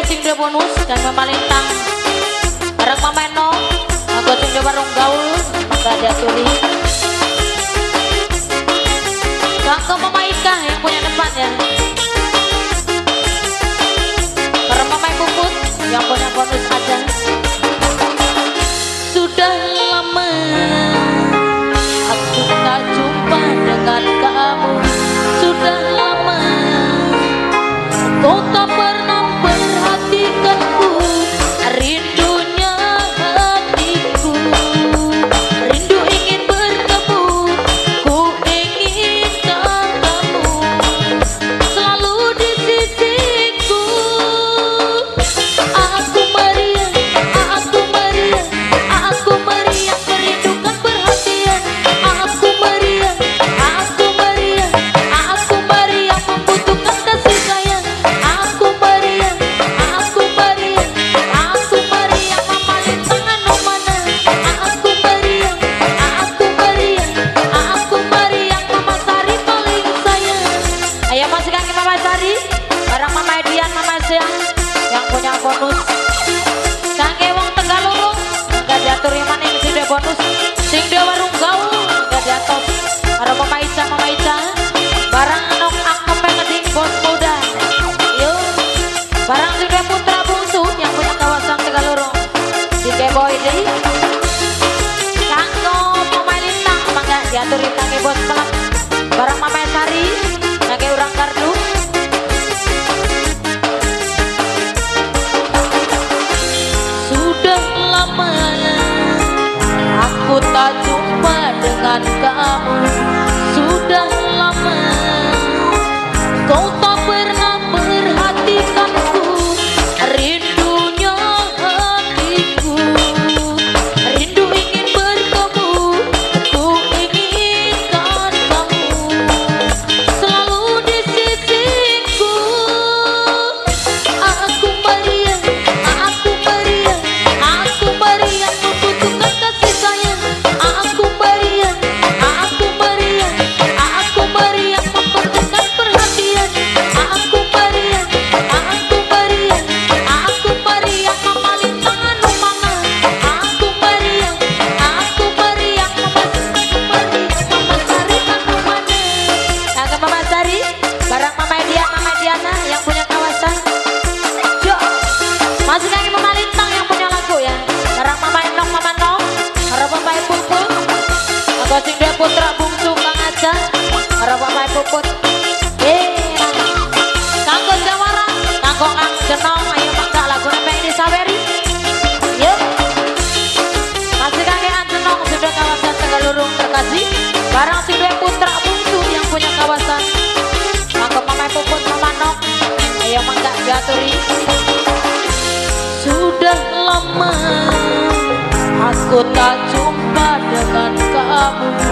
sing de bonus dan Mama Lintang bareng Mama Eno aku sing de warung gaul Mbak Jaturi Bangko Mama Ika yang punya depan ya bareng Mama Puput yang punya bonus aja sudah lama aku tak jumpa dengan kamu sudah lama kau tak pernah perhatikanku rindunya hatiku rindu ingin bertemu ku inginkan kamu selalu di sisiku aku meriah merindukan perhatian aku meriah membutuhkan kasih sayang aku meriah Mama Lintang anu mana aku meriah Mama Sari paling sayang ayo masih kaki Mama Sari bareng Mama Edian Mama Siang yang punya bonus kaki wong Tegalurung gak diatur yang mana yang sudah bonus sing de warung gaul gak diatur ada Mama Ica barang anok angkem ngeding bos muda yuk barang sudah putra bungsu yang punya kawasan Tegalurung si Boy deh kanggo Mama Lintang mangga diaturin kaki bos pelak barang Mama Sari kaki urang kardu sudah lama aku tak jumpa dengan kamu sudah lama kau tak pernah perhatikanku rindunya hatiku rindu ingin bertemu ku inginkan kamu selalu di sisiku aku meriah membutuhkan kasih sayang aku meriah membutuhkan perhatian aku meriah Mama Lintang anu mana aku meriah Mama Sari anu mana kagak Mama Sari barang Mama Diana yang punya kawasan yuk masih kaki Mama Lintang yang punya lagu ya barang Mama Enong Mama Nong barang Mama Puput aku sing de putra bungsu Kang Aja barang Mama Puput kanggo Jawara kanggo Kang Jenong ayo mangga lagu nepeng di Saweri yuk masih kaki Anjenong sudah kawasan Tegalurung terkasih barang sing de putra bungsu yang punya kawasan kanggo Mama Puput Mama Nong ayo mangga diaturi sudah lama aku tak jumpa dengan kamu